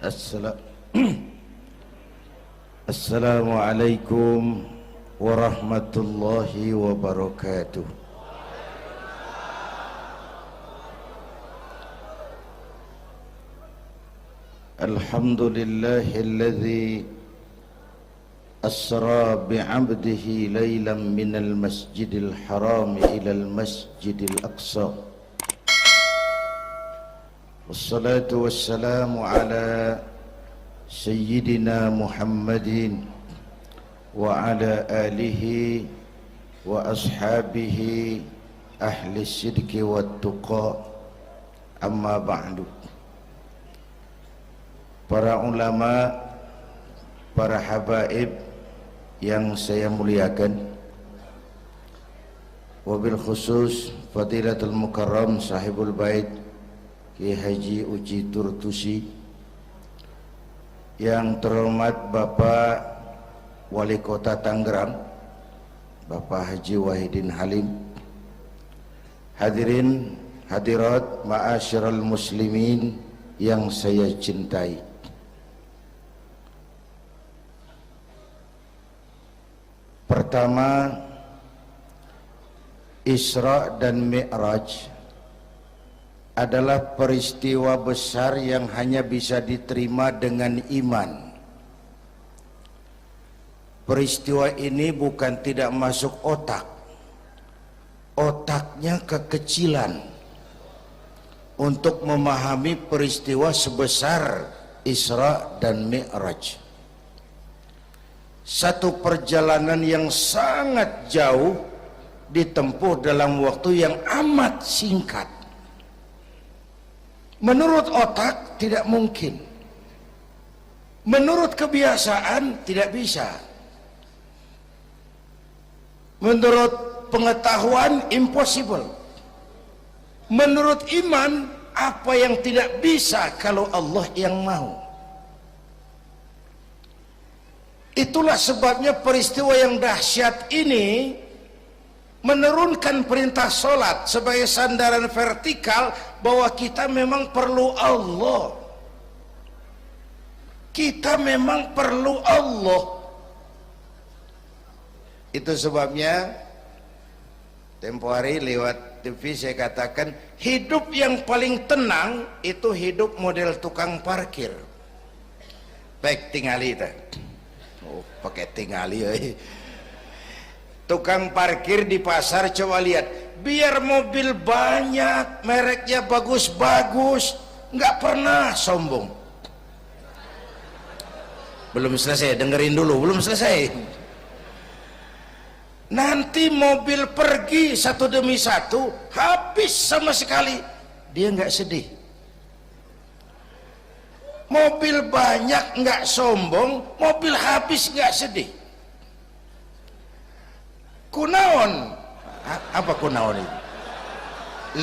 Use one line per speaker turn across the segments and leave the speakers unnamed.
Assala- Assalamualaikum warahmatullahi wabarakatuh. Alhamdulillahilladzi asra bi'abdihi laylan minal masjidil haram ilal masjidil aqsa. Wassalatu wassalamu ala Sayyidina Muhammadin wa ala alihi wa ashabihi ahli sidqi wa tuqa, amma ba'du. Para ulama, para habaib yang saya muliakan, wabil khusus Fadilatul Mukarram Sahibul Bait Kiai Haji Uji Turtusi, yang terhormat Bapak Wali Kota Tangerang Bapak Haji Wahidin Halim, hadirin hadirat ma'asyiral muslimin yang saya cintai. Pertama, Isra dan Mi'raj adalah peristiwa besar yang hanya bisa diterima dengan iman. Peristiwa ini bukan tidak masuk otak, otaknya kekecilan untuk memahami peristiwa sebesar Isra dan Mi'raj. Satu perjalanan yang sangat jauh ditempuh dalam waktu yang amat singkat. Menurut otak tidak mungkin, menurut kebiasaan tidak bisa, menurut pengetahuan impossible, menurut iman apa yang tidak bisa kalau Allah yang mau. Itulah sebabnya peristiwa yang dahsyat ini menurunkan perintah solat sebagai sandaran vertikal bahwa kita memang perlu Allah. Kita memang perlu Allah. Itu sebabnya tempo hari lewat TV saya katakan, hidup yang paling tenang itu hidup model tukang parkir. Baik, tingali itu. Oh, pakai tingali. Tukang parkir di pasar, coba lihat, biar mobil banyak, mereknya bagus-bagus, nggak pernah sombong. Belum selesai, dengerin dulu, belum selesai. Nanti mobil pergi satu demi satu, habis sama sekali, dia nggak sedih. Mobil banyak nggak sombong, mobil habis nggak sedih. Kunaon? Apa kunaon itu?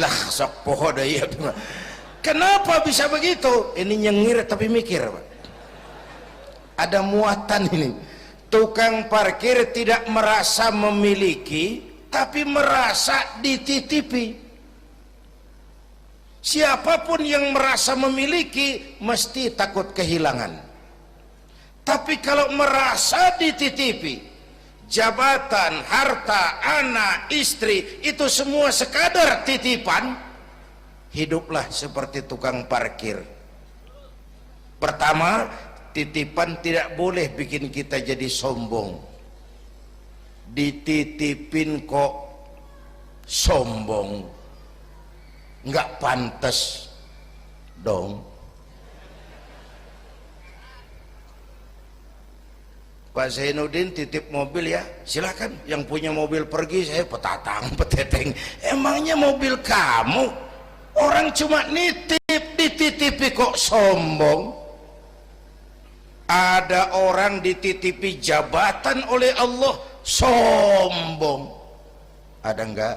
Lah sok poho deui. Kenapa bisa begitu? Ini nyengir tapi mikir, Pak. Ada muatan ini. Tukang parkir tidak merasa memiliki, tapi merasa dititipi. Siapapun yang merasa memiliki mesti takut kehilangan. Tapi kalau merasa dititipi, jabatan, harta, anak, istri, itu semua sekadar titipan, hiduplah seperti tukang parkir. Pertama, titipan tidak boleh bikin kita jadi sombong. Dititipin kok sombong, nggak pantas dong. Pak Zainuddin titip mobil ya, silakan. Yang punya mobil pergi, saya petatang peteteng. Emangnya mobil kamu? Orang cuma nitip, dititipi kok sombong. Ada orang dititipi jabatan oleh Allah sombong. Ada enggak?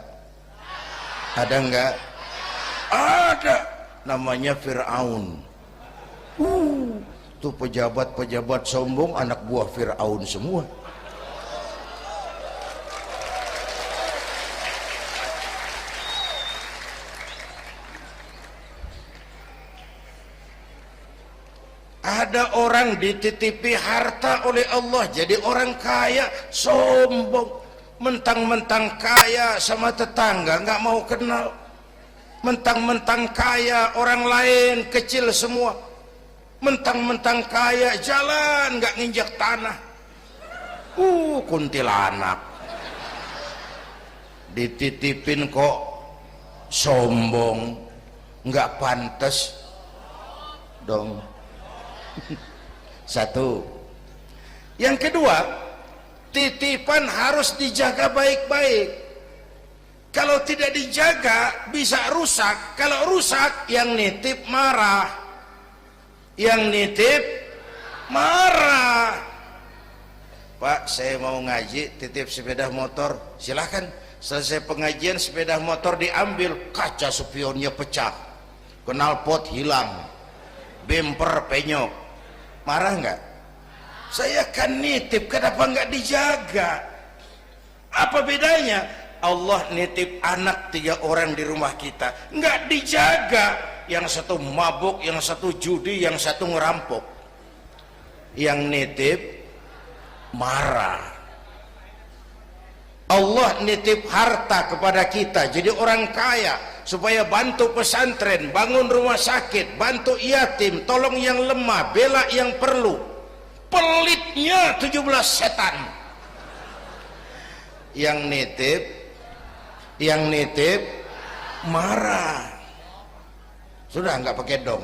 Ada enggak? Ada. Namanya Fir'aun. Tuh pejabat-pejabat sombong anak buah Fir'aun semua. Ada orang dititipi harta oleh Allah jadi orang kaya, sombong, mentang-mentang kaya sama tetangga nggak mau kenal, mentang-mentang kaya orang lain kecil semua, mentang-mentang kaya jalan nggak nginjak tanah. Kuntilanak dititipin kok sombong, nggak pantas dong. Satu. Yang kedua, titipan harus dijaga baik-baik. Kalau tidak dijaga bisa rusak. Kalau rusak yang nitip marah, yang nitip marah. Pak, saya mau ngaji, titip sepeda motor, silahkan. Selesai pengajian sepeda motor diambil, kaca spionnya pecah, knalpot hilang, bemper penyok. Marah nggak? Saya kan nitip, kenapa nggak dijaga? Apa bedanya? Allah nitip anak 3 orang di rumah kita, nggak dijaga. Yang satu mabuk, yang satu judi, yang satu ngerampok. Yang nitip marah. Allah nitip harta kepada kita jadi orang kaya supaya bantu pesantren, bangun rumah sakit, bantu yatim, tolong yang lemah, bela yang perlu. Pelitnya 17 setan. Yang nitip marah. Sudah nggak pakai dong.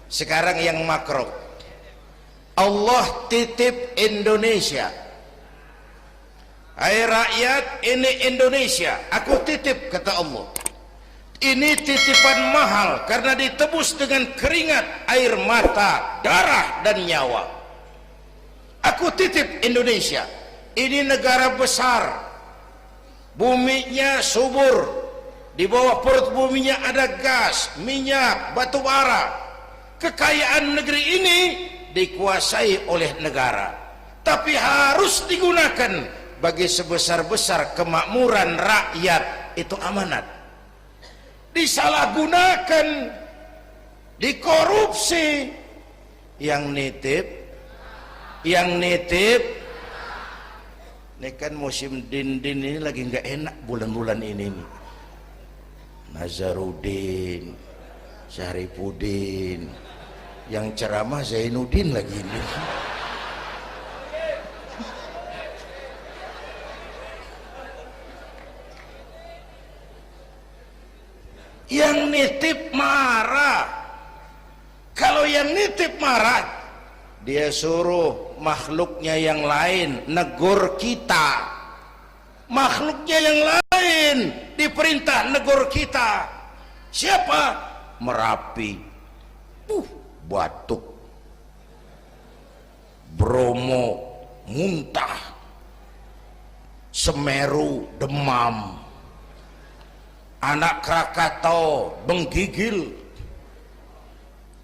Sekarang yang makro, Allah titip Indonesia. Hai rakyat, ini Indonesia, aku titip, kata Allah. Ini titipan mahal karena ditebus dengan keringat, air mata, darah dan nyawa. Aku titip Indonesia. Ini negara besar, buminya subur, di bawah perut buminya ada gas, minyak, batu bara. Kekayaan negeri ini dikuasai oleh negara, tapi harus digunakan bagi sebesar-besar kemakmuran rakyat. Itu amanat. Disalahgunakan, dikorupsi. Yang nitip ini kan musim din-din ini lagi nggak enak bulan-bulan ini nih. Nazarudin, Syarifudin, yang ceramah Zainuddin lagi ini. Yang nitip marah. Kalau yang nitip marah, dia suruh makhluknya yang lain negur kita. Makhluknya yang lain diperintah negur kita. Siapa? Merapi, Batuk, Bromo muntah, Semeru demam, Anak Krakatau menggigil,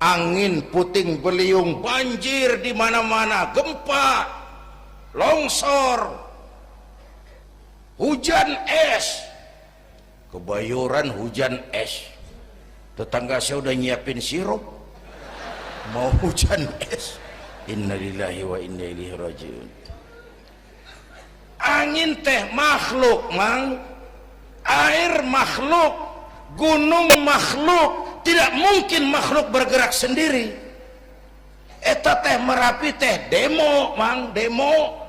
angin puting beliung, banjir di mana-mana, gempa, longsor, hujan es. Kebayoran hujan es. Tetangga saya udah nyiapin sirup, mau hujan es. Innalillahi wa inna ilaihi rajiun. Angin teh makhluk, mang. Air makhluk, gunung makhluk. Tidak mungkin makhluk bergerak sendiri. Eta teh Merapi teh demo, mang, demo.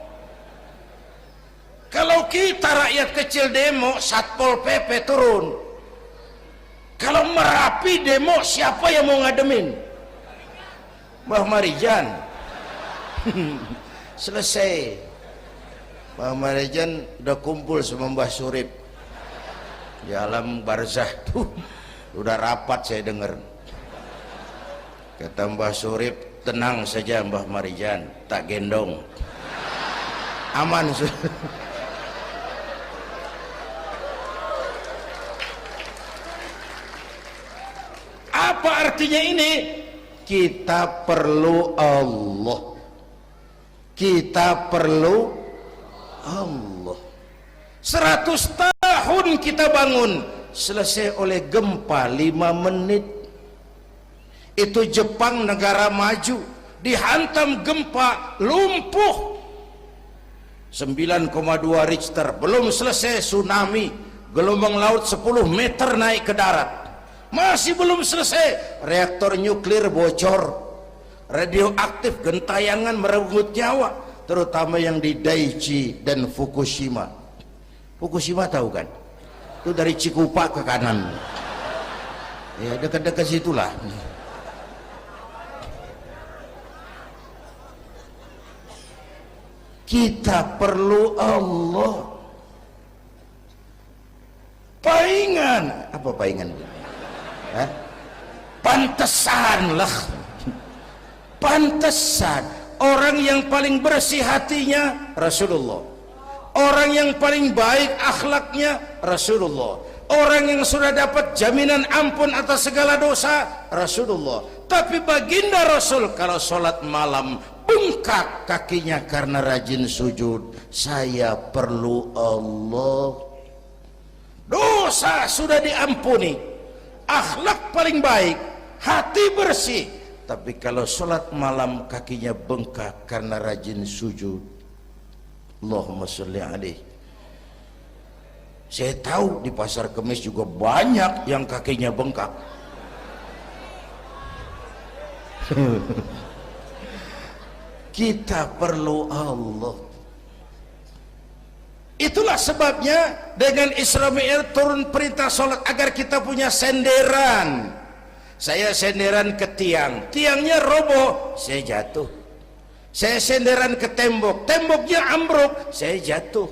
Kalau kita rakyat kecil demo, Satpol PP turun. Kalau Merapi demo, siapa yang mau ngademin? Mbah Marijan. Selesai. Mbah Marijan udah kumpul sama Mbah Surip di alam barzah tuh, udah rapat saya dengar. Kata Mbah Surip, tenang saja Mbah Marijan, tak gendong, aman. Apa artinya ini? Kita perlu Allah, kita perlu Allah. 100 tahun kita bangun, selesai oleh gempa 5 menit. Itu Jepang negara maju, dihantam gempa, lumpuh 9,2 Richter, belum selesai tsunami, gelombang laut 10 meter naik ke darat, masih belum selesai, reaktor nuklir bocor, radioaktif gentayangan merenggut nyawa, terutama yang di Daiichi dan Fukushima. Fukushima tahu kan? Itu dari Cikupa ke kanan, ya dekat-dekat situlah. Kita perlu Allah. Paingan, apa paingan? Hah? Pantesan lah. Pantesan orang yang paling bersih hatinya Rasulullah, orang yang paling baik akhlaknya Rasulullah, orang yang sudah dapat jaminan ampun atas segala dosa Rasulullah. Tapi baginda Rasul kalau sholat malam bengkak kakinya karena rajin sujud. Saya perlu Allah. Dosa sudah diampuni, akhlak paling baik, hati bersih, tapi kalau sholat malam kakinya bengkak karena rajin sujud. Allahumma sholli alaihi. Saya tahu di pasar Kemis juga banyak yang kakinya bengkak. Kita perlu Allah. Itulah sebabnya dengan Isra Mi'raj turun perintah sholat agar kita punya senderan. Saya senderan ke tiang, tiangnya roboh, saya jatuh. Saya senderan ke tembok, temboknya ambruk, saya jatuh.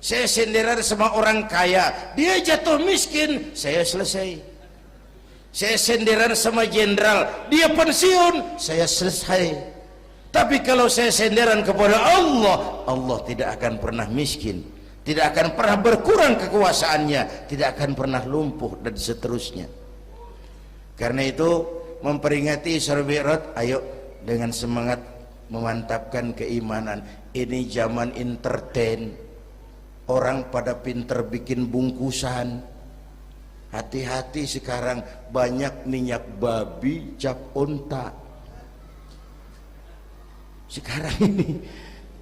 Saya senderan sama orang kaya, dia jatuh miskin, saya selesai. Saya senderan sama jenderal, dia pensiun, saya selesai. Tapi kalau saya senderan kepada Allah, Allah tidak akan pernah miskin, tidak akan pernah berkurang kekuasaannya, tidak akan pernah lumpuh, dan seterusnya. Karena itu memperingati Isra Mi'raj, ayo dengan semangat memantapkan keimanan. Ini zaman entertain, orang pada pinter bikin bungkusan. Hati-hati sekarang banyak minyak babi cap unta. Sekarang ini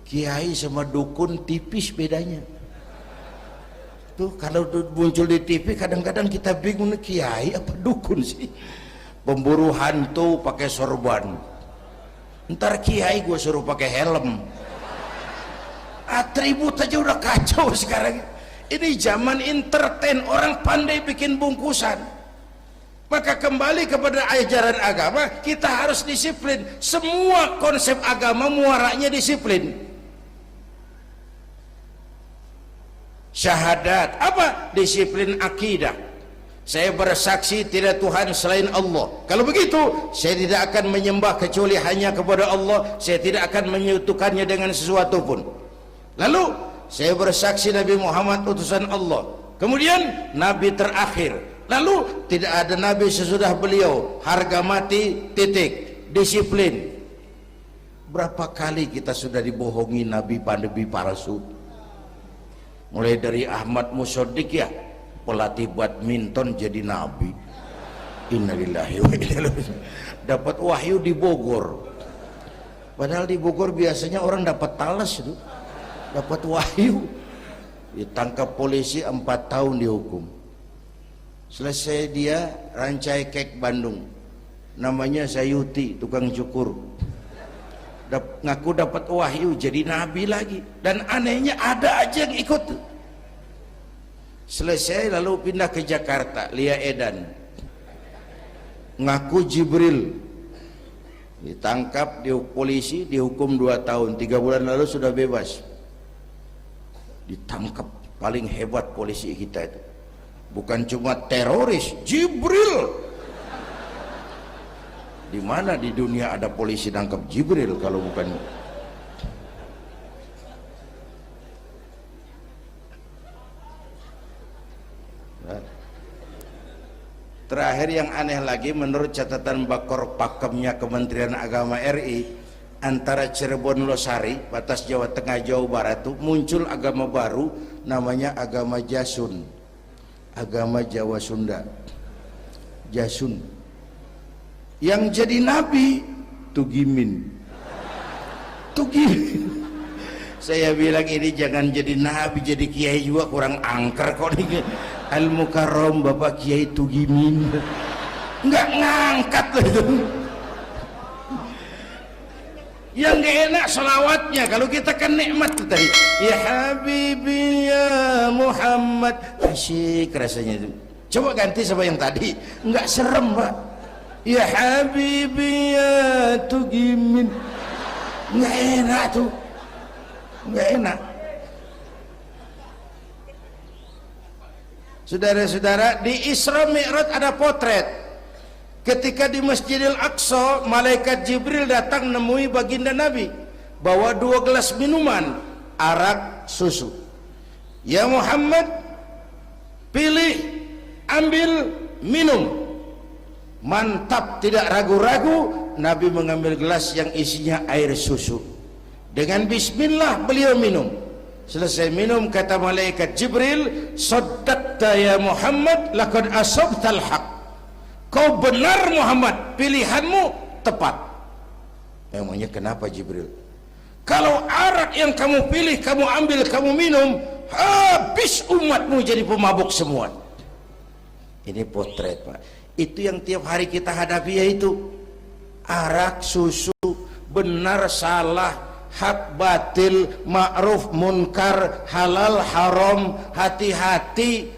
kiai sama dukun tipis bedanya. Tuh kalau muncul di TV kadang-kadang kita bingung, kiai apa dukun sih? Pemburu hantu pakai sorban, ntar kiai gue suruh pakai helm. Atribut aja udah kacau sekarang. Ini zaman entertain, orang pandai bikin bungkusan. Maka kembali kepada ajaran agama, kita harus disiplin. Semua konsep agama muaranya disiplin. Syahadat apa? Disiplin akidah. Saya bersaksi tidak Tuhan selain Allah. Kalau begitu, saya tidak akan menyembah kecuali hanya kepada Allah. Saya tidak akan menyekutukannya dengan sesuatu pun. Lalu saya bersaksi Nabi Muhammad utusan Allah. Kemudian Nabi terakhir. Lalu tidak ada Nabi sesudah beliau. Harga mati, titik. Disiplin. Berapa kali kita sudah dibohongi Nabi pandemi palsu. Mulai dari Ahmad Musodik, ya, pelatih badminton jadi Nabi. Innalillahi wa inna ilaihi raji'un. Dapat wahyu di Bogor. Padahal di Bogor biasanya orang dapat talas itu. Dapat wahyu. Ditangkap polisi 4 tahun dihukum. Selesai dia rancai kek Bandung, namanya Sayuti, tukang cukur. Ngaku dapat wahyu jadi nabi lagi, dan anehnya ada aja yang ikut. Selesai lalu pindah ke Jakarta, Lia Edan, ngaku Jibril, ditangkap di polisi, dihukum 2 tahun, 3 bulan lalu sudah bebas. Ditangkap, paling hebat polisi kita itu. Bukan cuma teroris, Jibril. Di mana di dunia ada polisi nangkap Jibril kalau bukan? Terakhir yang aneh lagi, menurut catatan Bakor Pakemnya Kementerian Agama RI, antara Cirebon Losari, batas Jawa Tengah Jawa Barat, itu muncul agama baru namanya agama Jasun. Agama Jawa Sunda, Jasun. yang jadi nabi tugimin. Saya bilang ini jangan jadi nabi, jadi kiai juga kurang angker kok nih. Al-Mukarram Bapak Kiai Tugimin nggak ngangkat loh itu. Yang gak enak selawatnya, kalau kita kan nikmat tuh tadi, ya Habibi ya Muhammad, asyik rasanya itu. Coba ganti sama yang tadi, nggak serem Pak. Ya Habibi ya Tugimin, nggak enak tuh, nggak enak. Saudara-saudara, di Isra Mi'raj ada potret. Ketika di Masjidil Aqsa, malaikat Jibril datang nemui baginda Nabi, bawa 2 gelas minuman, arak susu. Ya Muhammad, pilih, ambil, minum. Mantap, tidak ragu-ragu, Nabi mengambil gelas yang isinya air susu. Dengan bismillah beliau minum. Selesai minum, kata malaikat Jibril, saddaqta ya Muhammad, laqad asabtal haq. Kau benar Muhammad, pilihanmu tepat. Emangnya kenapa Jibril? Kalau arak yang kamu pilih, kamu ambil, kamu minum, habis umatmu jadi pemabuk semua. Ini potret Pak. Itu yang tiap hari kita hadapi, yaitu arak, susu, benar, salah, hak, batil, ma'ruf, munkar, halal, haram. Hati-hati,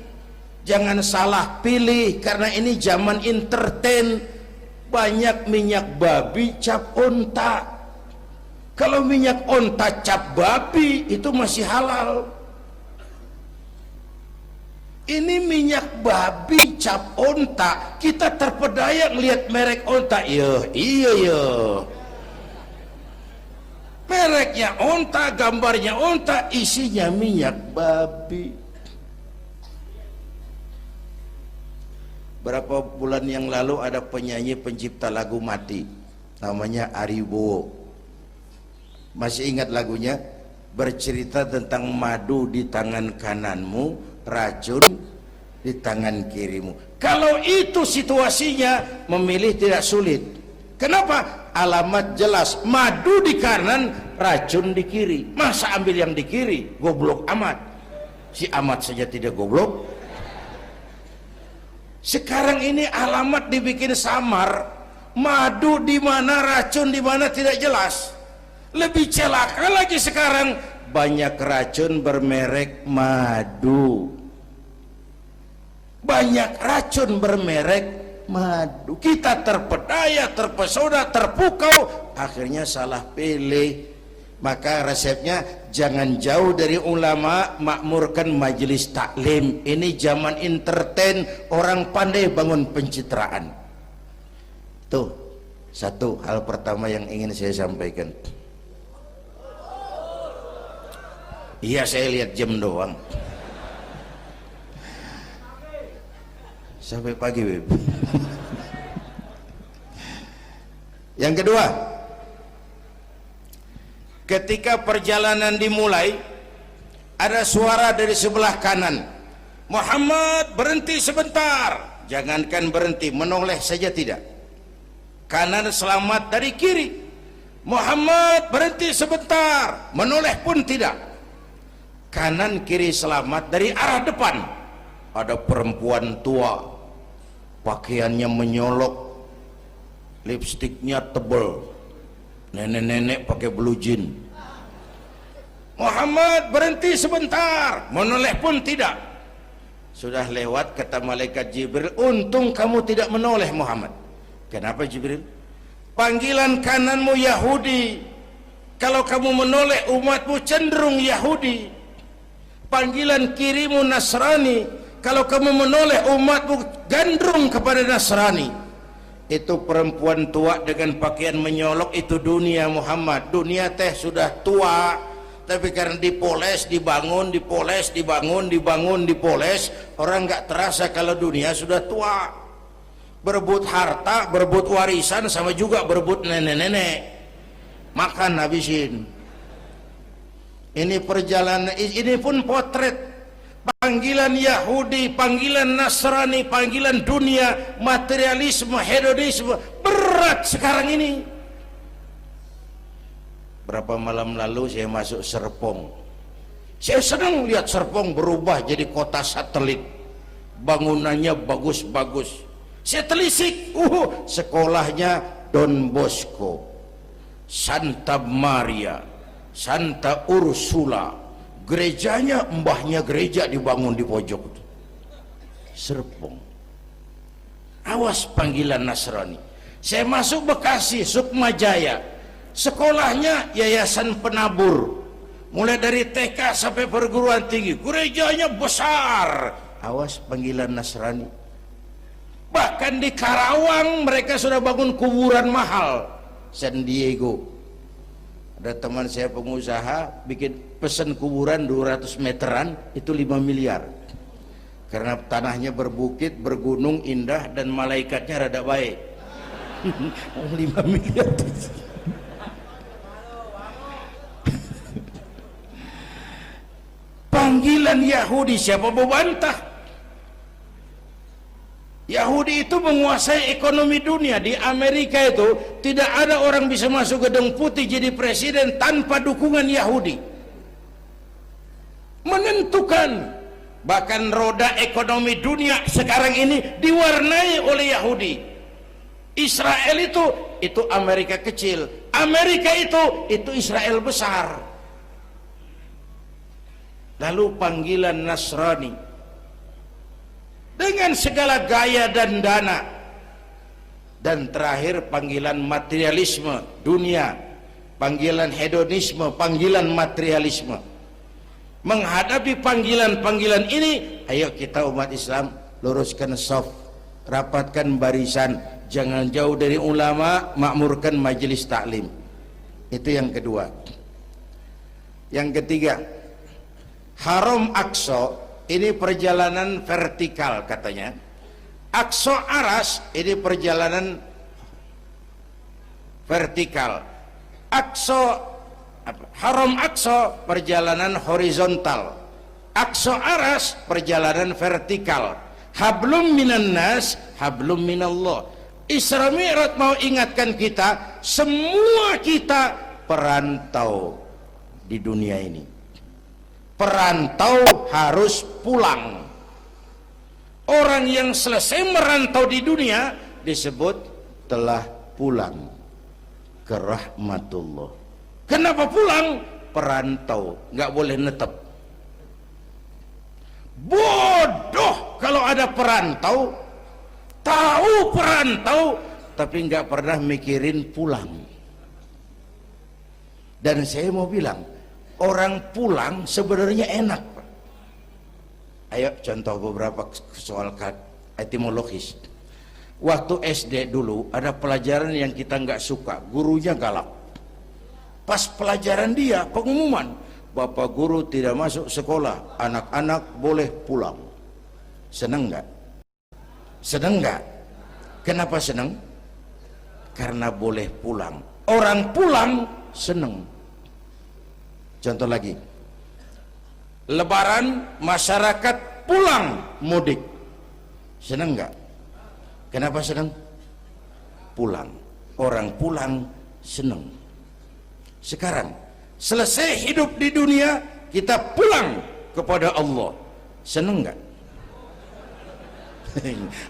jangan salah pilih, karena ini zaman entertain. Banyak minyak babi cap onta. Kalau minyak onta cap babi itu masih halal. Ini minyak babi cap onta, kita terpedaya ngelihat merek onta. Iya mereknya onta, gambarnya onta, isinya minyak babi. Berapa bulan yang lalu ada penyanyi pencipta lagu mati, namanya Ari Bowo. Masih ingat lagunya? Bercerita tentang madu di tangan kananmu, racun di tangan kirimu. Kalau itu situasinya, memilih tidak sulit. Kenapa? Alamat jelas, madu di kanan, racun di kiri. Masa ambil yang di kiri? Goblok amat. Si amat saja tidak goblok. Sekarang ini alamat dibikin samar, madu di mana, racun di mana tidak jelas. Lebih celaka lagi sekarang, banyak racun bermerek madu, banyak racun bermerek madu. Kita terpedaya, terpesona, terpukau, akhirnya salah pilih. Maka resepnya, jangan jauh dari ulama, makmurkan majelis taklim. Ini zaman entertain, orang pandai bangun pencitraan. Tuh, satu hal pertama yang ingin saya sampaikan. Iya, saya lihat jam doang. Sampai pagi, Beb. Yang kedua, ketika perjalanan dimulai, ada suara dari sebelah kanan, Muhammad berhenti sebentar. Jangankan berhenti, menoleh saja tidak. Kanan selamat dari kiri, Muhammad berhenti sebentar, menoleh pun tidak. Kanan kiri selamat dari arah depan. Ada perempuan tua, pakaiannya menyolok, lipstiknya tebal, nenek-nenek pakai blue jean. Muhammad berhenti sebentar, menoleh pun tidak. Sudah lewat, kata malaikat Jibril, untung kamu tidak menoleh Muhammad. Kenapa Jibril? Panggilan kananmu Yahudi, kalau kamu menoleh umatmu cenderung Yahudi. Panggilan kirimu Nasrani, kalau kamu menoleh umatmu gandrung kepada Nasrani. Itu perempuan tua dengan pakaian menyolok, itu dunia Muhammad. Dunia teh sudah tua, tapi karena dipoles, dibangun, dipoles, dibangun, dibangun, dipoles, orang nggak terasa kalau dunia sudah tua. Berebut harta, berebut warisan, sama juga berebut nenek-nenek. Makan habisin. Ini perjalanan, ini pun potret. panggilan Yahudi, panggilan Nasrani, panggilan dunia, materialisme, hedonisme berat sekarang ini. Berapa malam lalu saya masuk Serpong, saya senang lihat Serpong berubah jadi kota satelit, bangunannya bagus-bagus. Saya telisik, sekolahnya Don Bosco, Santa Maria, Santa Ursula, gerejanya mbahnya gereja dibangun di pojok itu. Serpong. Awas panggilan Nasrani. Saya masuk Bekasi, Sukmajaya, sekolahnya Yayasan Penabur, mulai dari TK sampai perguruan tinggi, gerejanya besar. Awas panggilan Nasrani. Bahkan di Karawang mereka sudah bangun kuburan mahal. San Diego, ada teman saya pengusaha bikin pesan kuburan 200 meteran, itu 5 miliar, karena tanahnya berbukit, bergunung, indah, dan malaikatnya rada baik. 5 miliar. Panggilan Yahudi, siapa mau bantah? Yahudi itu menguasai ekonomi dunia. Di Amerika itu tidak ada orang bisa masuk gedung putih jadi presiden tanpa dukungan Yahudi. Menentukan. Bahkan roda ekonomi dunia sekarang ini diwarnai oleh Yahudi. Israel itu Amerika kecil, Amerika itu Israel besar. Lalu panggilan Nasrani dengan segala gaya dan dana, dan terakhir panggilan materialisme dunia, panggilan hedonisme, panggilan materialisme. Menghadapi panggilan-panggilan ini, ayo kita umat Islam luruskan saf, rapatkan barisan, jangan jauh dari ulama, makmurkan majelis taklim. Itu yang kedua. Yang ketiga, Haram Aqsa ini perjalanan vertikal katanya. Aqsa Aras ini perjalanan vertikal. Haram Aqsa perjalanan horizontal. Aqsa Aras perjalanan vertikal. Hablum minan nas, hablum minallah. Isra Mi'raj mau ingatkan kita, semua kita perantau di dunia ini. Perantau harus pulang. Orang yang selesai merantau di dunia disebut telah pulang ke rahmatullah. Kenapa pulang? Perantau, nggak boleh netep. Bodoh kalau ada perantau, tahu perantau tapi nggak pernah mikirin pulang. Dan saya mau bilang, orang pulang sebenarnya enak. Ayo contoh beberapa soal etimologis. Waktu SD dulu ada pelajaran yang kita nggak suka, gurunya galak. Pas pelajaran dia pengumuman, Bapak guru tidak masuk sekolah, anak-anak boleh pulang. Seneng nggak? Seneng nggak? Kenapa seneng? Karena boleh pulang. Orang pulang seneng. Contoh lagi, Lebaran masyarakat pulang mudik, senang nggak? Kenapa senang? Pulang. Orang pulang senang. Sekarang selesai hidup di dunia, kita pulang kepada Allah, senang nggak?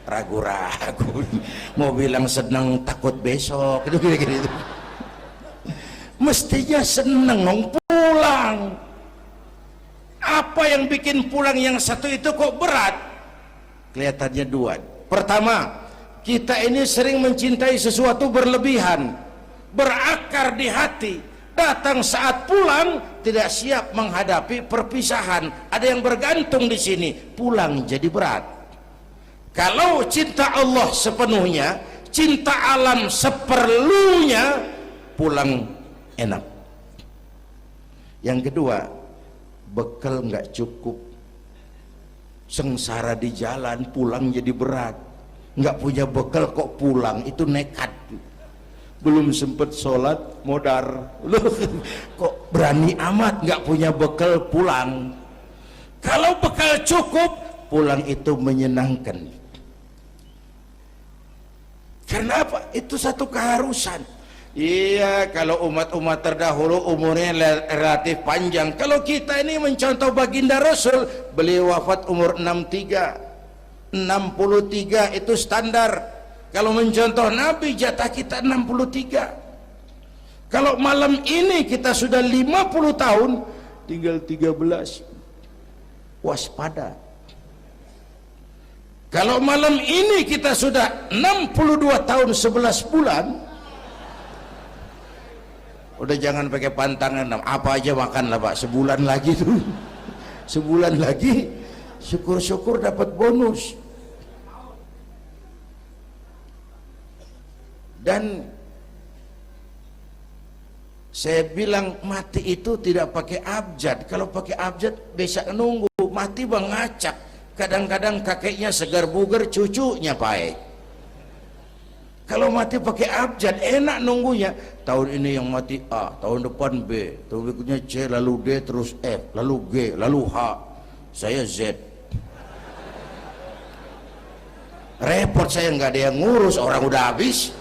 Ragu-ragu, mau bilang senang takut besok, itu kira-kira itu. Mestinya senang pulang. Apa yang bikin pulang yang satu itu kok berat? Kelihatannya dua. Pertama, kita ini sering mencintai sesuatu berlebihan, berakar di hati. Datang saat pulang tidak siap menghadapi perpisahan. Ada yang bergantung di sini, pulang jadi berat. Kalau cinta Allah sepenuhnya, cinta alam seperlunya, pulang enak. Yang kedua, bekal nggak cukup, sengsara di jalan, pulang jadi berat. Nggak punya bekal kok pulang, itu nekat. Belum sempet sholat modar, loh kok berani amat nggak punya bekal pulang. Kalau bekal cukup, pulang itu menyenangkan. Karena apa? Itu satu keharusan. Iya, kalau umat-umat terdahulu umurnya relatif panjang. Kalau kita ini mencontoh baginda Rasul, beliau wafat umur 63 itu standar. Kalau mencontoh Nabi, jatah kita 63. Kalau malam ini kita sudah 50 tahun, tinggal 13. Waspada. Kalau malam ini kita sudah 62 tahun 11 bulan, udah jangan pakai pantangan, apa aja makanlah Pak, sebulan lagi tuh. Sebulan lagi, syukur-syukur dapat bonus. Dan saya bilang mati itu tidak pakai abjad. Kalau pakai abjad bisa nunggu, mati bang ngacak. Kadang-kadang kakeknya segar bugar, cucunya baik. Kalau mati pakai abjad enak nunggunya. Tahun ini yang mati A, tahun depan B, tahun berikutnya C, lalu D, terus F, lalu G, lalu H. Saya Z. Repot saya, nggak ada yang ngurus, orang udah habis.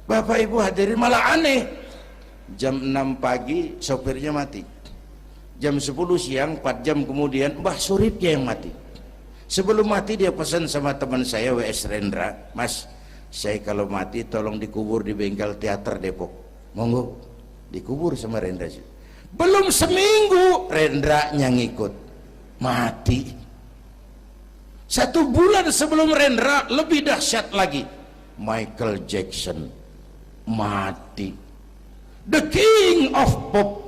Bapak Ibu hadirin, malah aneh. Jam 6 pagi sopirnya mati. Jam 10 siang, 4 jam kemudian Mbah Suripnya yang mati. Sebelum mati dia pesan sama teman saya W.S. Rendra, Mas, saya kalau mati tolong dikubur di bengkel teater Depok. Monggo, dikubur sama Rendra. Belum seminggu Rendra yang ngikut mati. 1 bulan sebelum Rendra lebih dahsyat lagi, Michael Jackson mati. The King of Pop,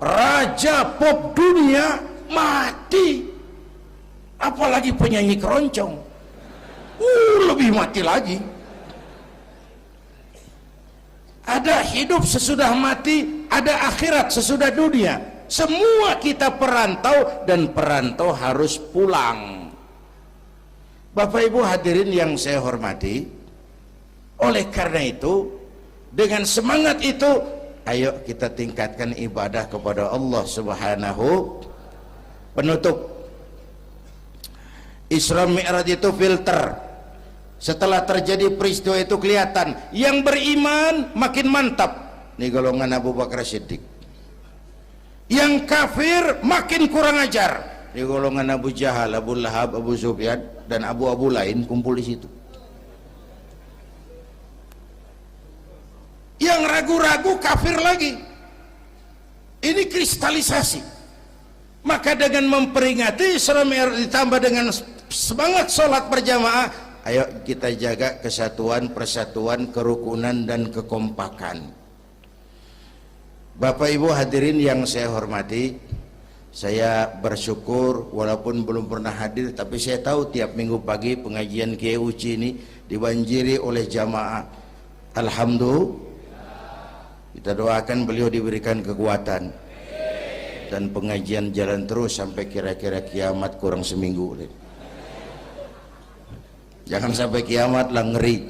raja pop dunia mati. Apalagi penyanyi keroncong, lebih mati lagi. Ada hidup sesudah mati, ada akhirat sesudah dunia. Semua kita perantau, dan perantau harus pulang. Bapak Ibu hadirin yang saya hormati, oleh karena itu, dengan semangat itu, ayo kita tingkatkan ibadah kepada Allah Subhanahu. Penutup, Isra Mi'raj itu filter. Setelah terjadi peristiwa itu kelihatan, yang beriman makin mantap, ini golongan Abu Bakar Siddiq. Yang kafir makin kurang ajar, ini golongan Abu Jahal, Abu Lahab, Abu Sufyan, dan abu-abu lain kumpul di situ. Yang ragu-ragu kafir lagi. Ini kristalisasi. Maka dengan memperingati Isra Mi'raj ditambah dengan semangat sholat berjamaah, ayo kita jaga kesatuan, persatuan, kerukunan, dan kekompakan. Bapak Ibu hadirin yang saya hormati, saya bersyukur walaupun belum pernah hadir, tapi saya tahu tiap minggu pagi pengajian Kiai Uci ini dibanjiri oleh jamaah. Alhamdulillah. Kita doakan beliau diberikan kekuatan dan pengajian jalan terus sampai kira-kira kiamat, kurang seminggu. Jangan sampai kiamat lah, ngeri.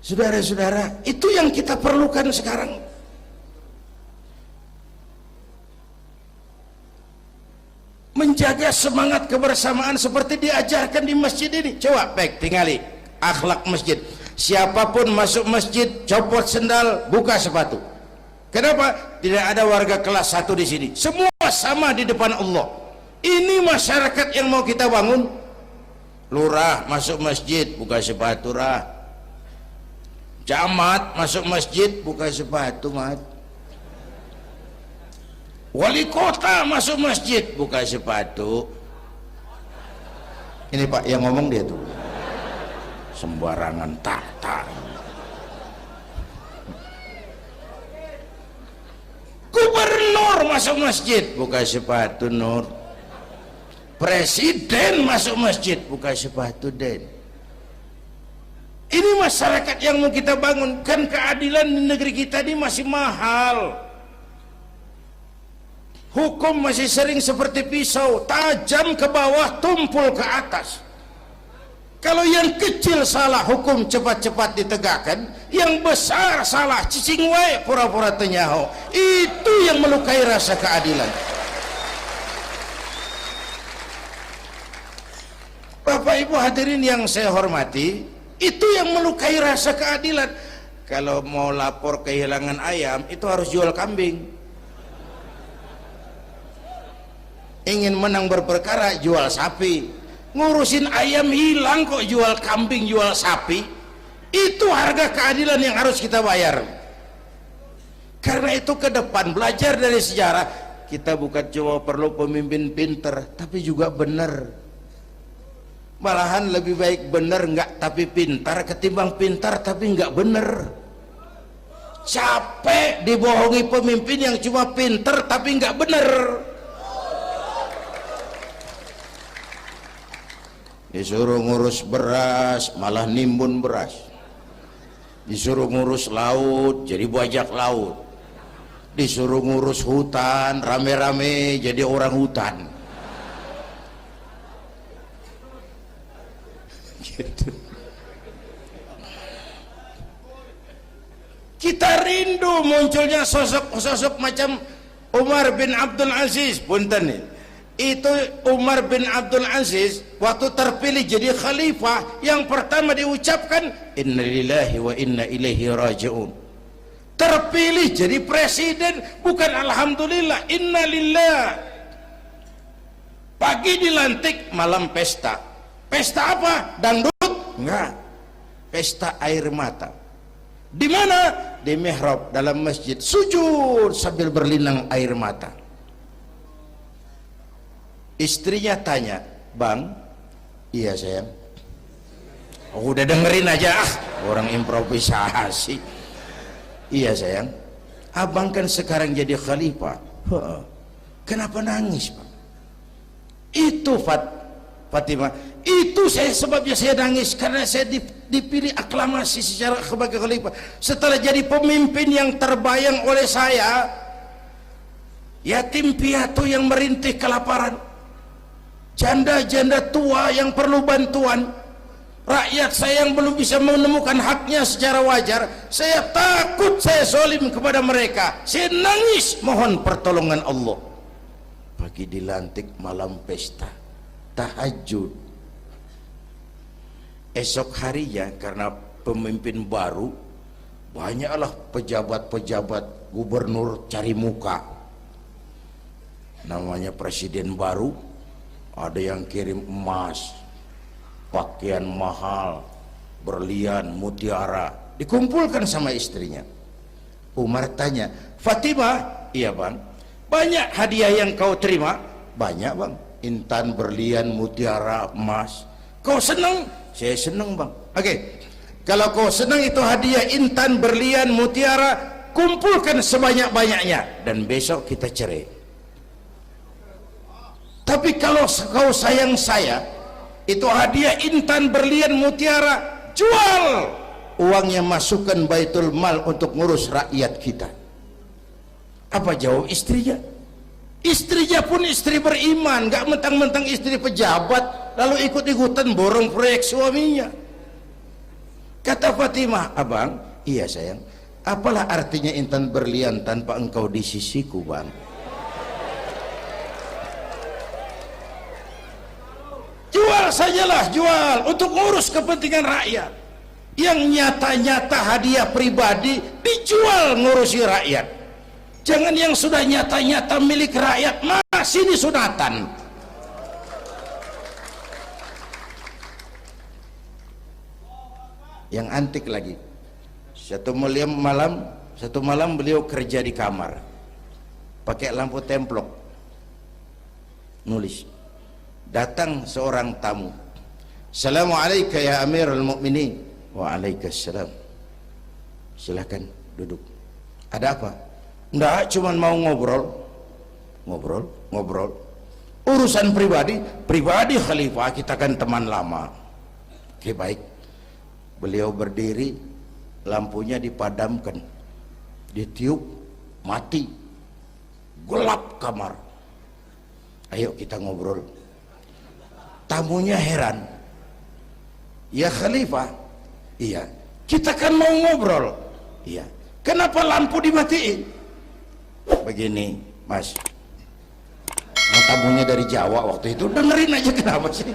Saudara-saudara, itu yang kita perlukan sekarang. Menjaga semangat kebersamaan seperti diajarkan di masjid ini. Coba tinggali akhlak masjid. Siapapun masuk masjid, copot sendal, buka sepatu. Kenapa? Tidak ada warga kelas 1 di sini. Semua sama di depan Allah. Ini masyarakat yang mau kita bangun. Lurah masuk masjid, buka sepatu, rah. Camat masuk masjid, buka sepatu, mat. Wali kota masuk masjid, buka sepatu. Ini Pak yang ngomong dia tuh. Sembarangan tata. Gubernur masuk masjid, buka sepatu, Nur. Presiden masuk masjid, buka sepatu, Den. Ini masyarakat yang mau kita bangun. Kan keadilan di negeri kita ini masih mahal. Hukum masih sering seperti pisau, tajam ke bawah, tumpul ke atas. Kalau yang kecil salah, hukum cepat-cepat ditegakkan, yang besar salah, cicing wae pura-pura tenyaho. Itu yang melukai rasa keadilan. Bapak Ibu hadirin yang saya hormati, itu yang melukai rasa keadilan. Kalau mau lapor kehilangan ayam, itu harus jual kambing. Ingin menang berperkara, jual sapi. Ngurusin ayam hilang kok jual kambing, jual sapi. Itu harga keadilan yang harus kita bayar. Karena itu ke depan belajar dari sejarah, kita bukan cuma perlu pemimpin pinter, tapi juga benar. Malahan lebih baik benar enggak tapi pintar ketimbang pintar tapi enggak benar. Capek dibohongi pemimpin yang cuma pinter tapi enggak benar. Disuruh ngurus beras malah nimbun beras, disuruh ngurus laut jadi bajak laut, disuruh ngurus hutan rame-rame jadi orang hutan. Gitu. Kita rindu munculnya sosok-sosok macam Umar bin Abdul Aziz. Punten nih, itu Umar bin Abdul Aziz waktu terpilih jadi khalifah, yang pertama diucapkan innalillahi wa inna ilaihi raji'un. Terpilih jadi presiden bukan alhamdulillah, innalillah. Pagi dilantik, malam pesta. Pesta apa? Dangdut? Enggak. Pesta air mata. Di mana? Di mihrab dalam masjid, sujud sambil berlinang air mata. Istrinya tanya, "Bang?" "Iya sayang." "Oh, udah dengerin aja, orang improvisasi." "Iya sayang, abang kan sekarang jadi khalifah." "Kenapa nangis, Bang?" "Itu Fatimah, itu sebabnya saya nangis karena saya dipilih aklamasi secara sebagai khalifah. Setelah jadi pemimpin yang terbayang oleh saya, yatim piatu yang merintih kelaparan, janda-janda tua yang perlu bantuan, rakyat saya yang belum bisa menemukan haknya secara wajar, saya takut saya zalim kepada mereka. Saya nangis mohon pertolongan Allah." Pagi dilantik, malam pesta, tahajud. Esok harinya karena pemimpin baru, banyaklah pejabat-pejabat gubernur cari muka. Namanya presiden baru, ada yang kirim emas, pakaian mahal, berlian, mutiara, dikumpulkan sama istrinya. Umar tanya, "Fatimah?" "Iya bang." "Banyak hadiah yang kau terima?" "Banyak bang, intan, berlian, mutiara, emas." "Kau senang?" "Saya senang bang." "Oke, kalau kau senang itu hadiah intan, berlian, mutiara, kumpulkan sebanyak-banyaknya dan besok kita cerai. Tapi kalau kau sayang saya, itu hadiah intan, berlian, mutiara, jual, uangnya masukkan baitul mal untuk ngurus rakyat kita." Apa jawab istrinya? Istrinya pun istri beriman, gak mentang-mentang istri pejabat lalu ikut-ikutan borong proyek suaminya. Kata Fatimah, "Abang?" "Iya sayang." "Apalah artinya intan berlian tanpa engkau di sisiku bang?" Jual sajalah, jual untuk ngurus kepentingan rakyat. Yang nyata-nyata hadiah pribadi dijual ngurusi rakyat. Jangan yang sudah nyata-nyata milik rakyat masih disunatan. Yang antik lagi, satu malam beliau kerja di kamar, pakai lampu templok, nulis. Datang seorang tamu, "Assalamualaikum ya Amirul Mukminin." "Waalaikumsalam." "Silakan duduk." "Ada apa?" "Enggak, cuman mau ngobrol." Ngobrol urusan pribadi khalifah, kita kan teman lama." "Oke baik." Beliau berdiri, lampunya dipadamkan, ditiup, mati, gelap kamar. "Ayo kita ngobrol." Tamunya heran, Ya khalifah, iya. Kita kan mau ngobrol, iya. Kenapa lampu dimatiin? Begini, Mas. Tamunya dari Jawa waktu itu, dengerin aja kenapa sih?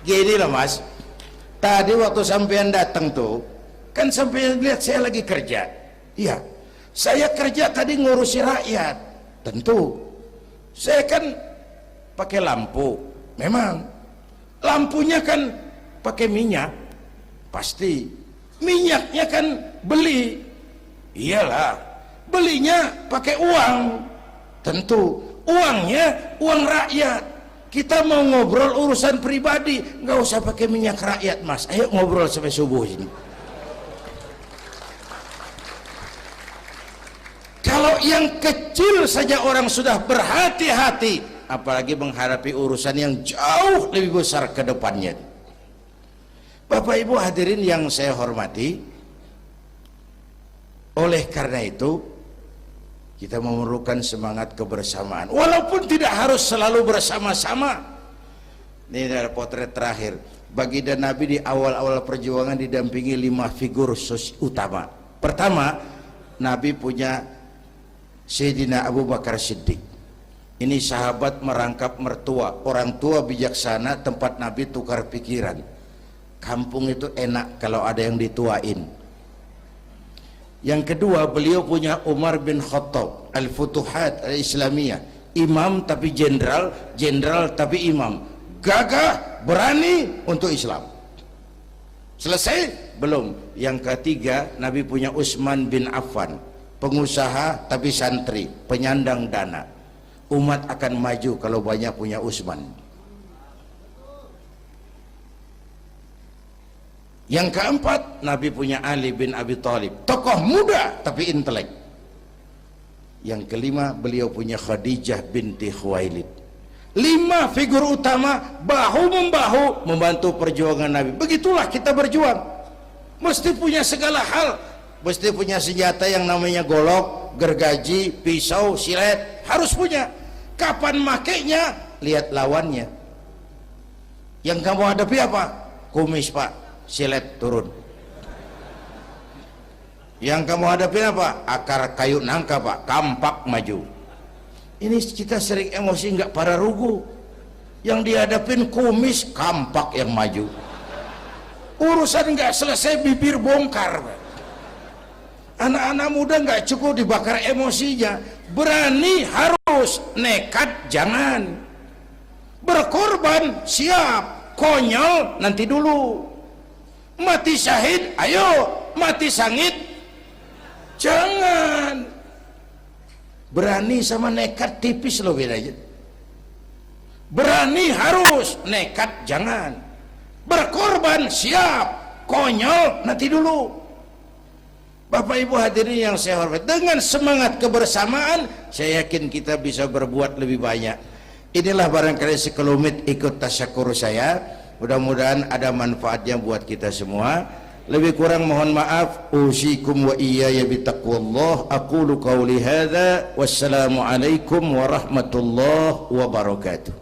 Gini lah Mas. Tadi waktu sampean datang tuh, kan sampean lihat saya lagi kerja. Iya. Saya kerja tadi ngurusi rakyat. Tentu. Saya kan pakai lampu. Memang. Lampunya kan pakai minyak. Pasti. Minyaknya kan beli. Iyalah. Belinya pakai uang. Tentu. Uangnya uang rakyat. Kita mau ngobrol urusan pribadi, nggak usah pakai minyak rakyat Mas. Ayo ngobrol sampai subuh ini. Kalau yang kecil saja orang sudah berhati-hati, apalagi menghadapi urusan yang jauh lebih besar ke depannya. Bapak Ibu hadirin yang saya hormati, oleh karena itu kita memerlukan semangat kebersamaan, walaupun tidak harus selalu bersama-sama. Ini adalah potret terakhir. Baginda Nabi di awal-awal perjuangan didampingi 5 figur utama. Pertama, Nabi punya Sayyidina Abu Bakar Siddiq. Ini sahabat merangkap mertua, orang tua bijaksana, tempat Nabi tukar pikiran. Kampung itu enak kalau ada yang dituain. Yang kedua, beliau punya Umar bin Khattab, Al-Futuhat Al-Islamiyah, imam tapi jenderal, jenderal tapi imam, gagah, berani untuk Islam. Selesai? Belum. Yang ketiga, Nabi punya Utsman bin Affan, pengusaha tapi santri, penyandang dana. Umat akan maju kalau banyak punya Utsman. Yang keempat, Nabi punya Ali bin Abi Thalib, tokoh muda tapi intelek. Yang kelima, beliau punya Khadijah binti Khuwailid. 5 figur utama bahu-membahu membantu perjuangan Nabi. Begitulah kita berjuang. Mesti punya segala hal. Mesti punya senjata yang namanya golok, gergaji, pisau, silet. Harus punya. Kapan makainya? Lihat lawannya. Yang kamu hadapi apa? Kumis Pak, silet turun. Yang kamu hadapi apa? Akar kayu nangka Pak, kampak maju. Ini kita sering emosi nggak pada rugu. Yang dihadapin kumis, kampak yang maju. Urusan nggak selesai bibir bongkar. Anak-anak muda nggak cukup dibakar emosinya. Berani harus, nekat jangan. Berkorban siap, konyol nanti dulu. Mati syahid, ayo. Mati sangit, jangan. Berani sama nekat tipis loh bedanya. Berani harus, nekat jangan. Berkorban siap, konyol nanti dulu. Bapak Ibu hadirin yang saya hormati, dengan semangat kebersamaan saya yakin kita bisa berbuat lebih banyak. Inilah barangkali sekelumit ikut tasyakur saya. Mudah-mudahan ada manfaatnya buat kita semua. Lebih kurang mohon maaf. Usikum wa iyaya bitaqwallah. Aqulu qawli hadza wassalamu alaikum warahmatullahi wabarakatuh.